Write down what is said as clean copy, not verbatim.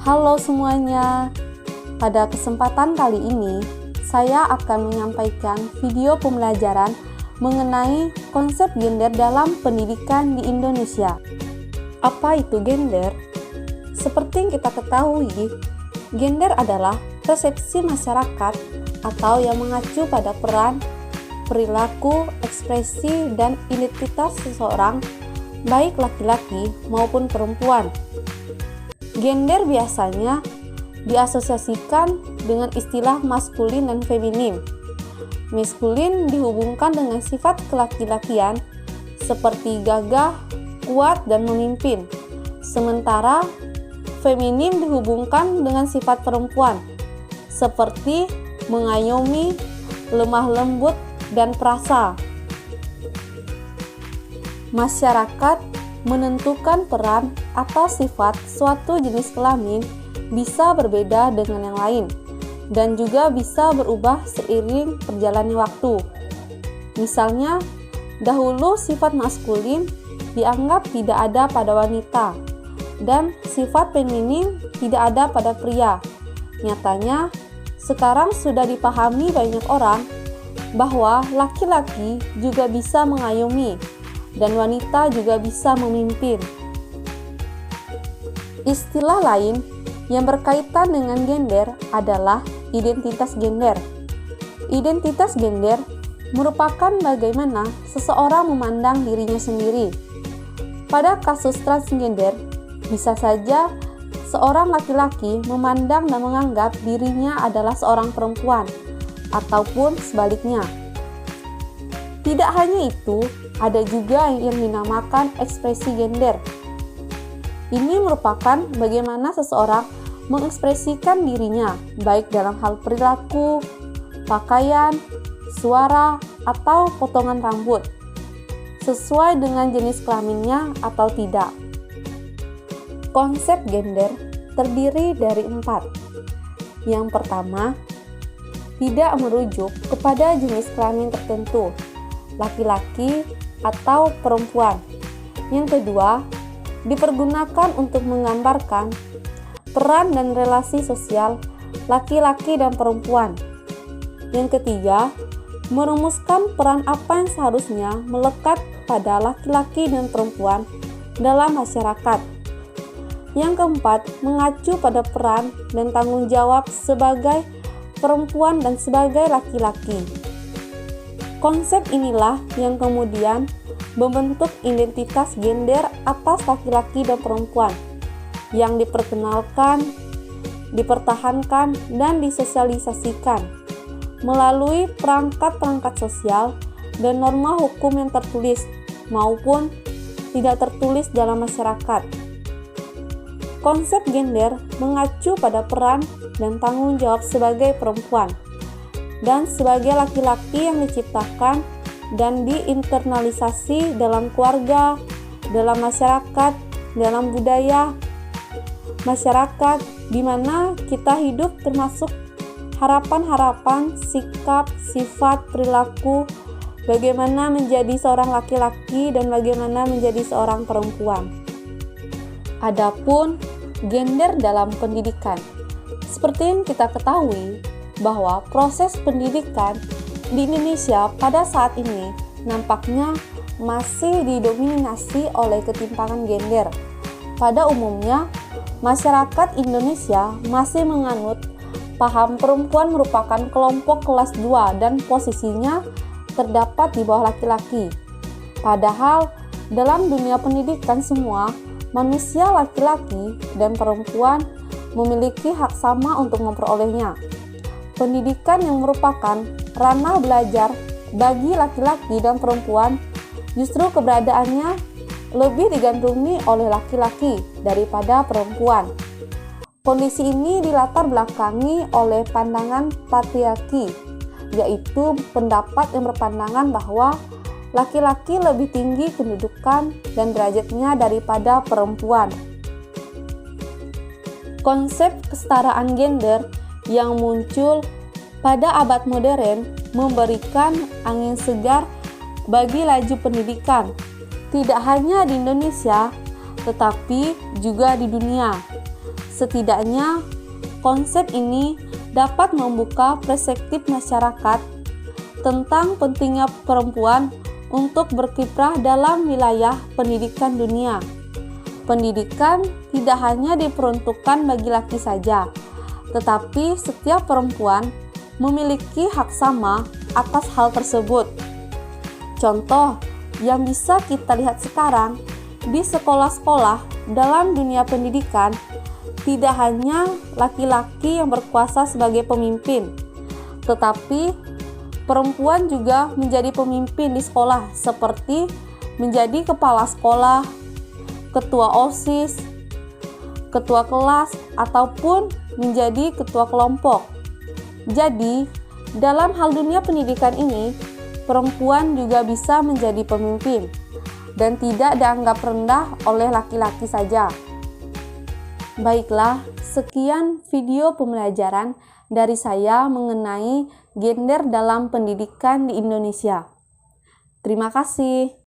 Halo semuanya, pada kesempatan kali ini saya akan menyampaikan video pembelajaran mengenai konsep gender dalam pendidikan di Indonesia. Apa itu gender? Seperti yang kita ketahui, gender adalah persepsi masyarakat atau yang mengacu pada peran, perilaku, ekspresi, dan identitas seseorang, baik laki-laki maupun perempuan. Gender biasanya diasosiasikan dengan istilah maskulin dan feminin. Maskulin dihubungkan dengan sifat kelaki-lakian seperti gagah, kuat, dan memimpin. Sementara feminin dihubungkan dengan sifat perempuan seperti mengayomi, lemah lembut, dan perasa. Masyarakat menentukan peran atau sifat suatu jenis kelamin bisa berbeda dengan yang lain dan juga bisa berubah seiring perjalannya waktu. Misalnya, dahulu sifat maskulin dianggap tidak ada pada wanita dan sifat feminin tidak ada pada pria. Nyatanya, sekarang sudah dipahami banyak orang bahwa laki-laki juga bisa mengayomi dan wanita juga bisa memimpin. Istilah lain yang berkaitan dengan gender adalah identitas gender. Identitas gender merupakan bagaimana seseorang memandang dirinya sendiri. Pada kasus transgender, bisa saja seorang laki-laki memandang dan menganggap dirinya adalah seorang perempuan, ataupun sebaliknya. Tidak hanya itu, ada juga yang dinamakan ekspresi gender. Ini merupakan bagaimana seseorang mengekspresikan dirinya, baik dalam hal perilaku, pakaian, suara, atau potongan rambut, sesuai dengan jenis kelaminnya atau tidak. Konsep gender terdiri dari 4. Yang pertama, tidak merujuk kepada jenis kelamin tertentu, laki-laki atau perempuan. Yang kedua, dipergunakan untuk menggambarkan peran dan relasi sosial laki-laki dan perempuan. Yang ketiga, merumuskan peran apa yang seharusnya melekat pada laki-laki dan perempuan dalam masyarakat. Yang keempat, mengacu pada peran dan tanggung jawab sebagai perempuan dan sebagai laki-laki. Konsep inilah yang kemudian membentuk identitas gender atas laki-laki dan perempuan yang diperkenalkan, dipertahankan, dan disosialisasikan melalui perangkat-perangkat sosial dan norma hukum yang tertulis maupun tidak tertulis dalam masyarakat. Konsep gender mengacu pada peran dan tanggung jawab sebagai perempuan dan sebagai laki-laki yang diciptakan dan diinternalisasi dalam keluarga, dalam masyarakat, dalam budaya masyarakat di mana kita hidup, termasuk harapan-harapan, sikap, sifat, perilaku, bagaimana menjadi seorang laki-laki dan bagaimana menjadi seorang perempuan. Adapun gender dalam pendidikan, seperti yang kita ketahui bahwa proses pendidikan di Indonesia pada saat ini nampaknya masih didominasi oleh ketimpangan gender. Pada umumnya, masyarakat Indonesia masih menganut paham perempuan merupakan kelompok kelas 2 dan posisinya terdapat di bawah laki-laki. Padahal dalam dunia pendidikan semua manusia laki-laki dan perempuan memiliki hak sama untuk memperolehnya. Pendidikan yang merupakan ranah belajar bagi laki-laki dan perempuan justru keberadaannya lebih digandrungi oleh laki-laki daripada perempuan. Kondisi ini dilatar belakangi oleh pandangan patriarki, yaitu pendapat yang berpandangan bahwa laki-laki lebih tinggi kedudukan dan derajatnya daripada perempuan. Konsep kesetaraan gender yang muncul pada abad modern memberikan angin segar bagi laju pendidikan, tidak hanya di Indonesia, tetapi juga di dunia. Setidaknya, konsep ini dapat membuka perspektif masyarakat tentang pentingnya perempuan untuk berkiprah dalam wilayah pendidikan dunia. Pendidikan tidak hanya diperuntukkan bagi laki saja, tetapi setiap perempuan memiliki hak sama atas hal tersebut. Contoh yang bisa kita lihat sekarang di sekolah-sekolah dalam dunia pendidikan, tidak hanya laki-laki yang berkuasa sebagai pemimpin, tetapi perempuan juga menjadi pemimpin di sekolah, seperti menjadi kepala sekolah, ketua OSIS, ketua kelas, ataupun menjadi ketua kelompok. Jadi, dalam hal dunia pendidikan ini, perempuan juga bisa menjadi pemimpin dan tidak dianggap rendah oleh laki-laki saja. Baiklah, sekian video pembelajaran dari saya mengenai gender dalam pendidikan di Indonesia. Terima kasih.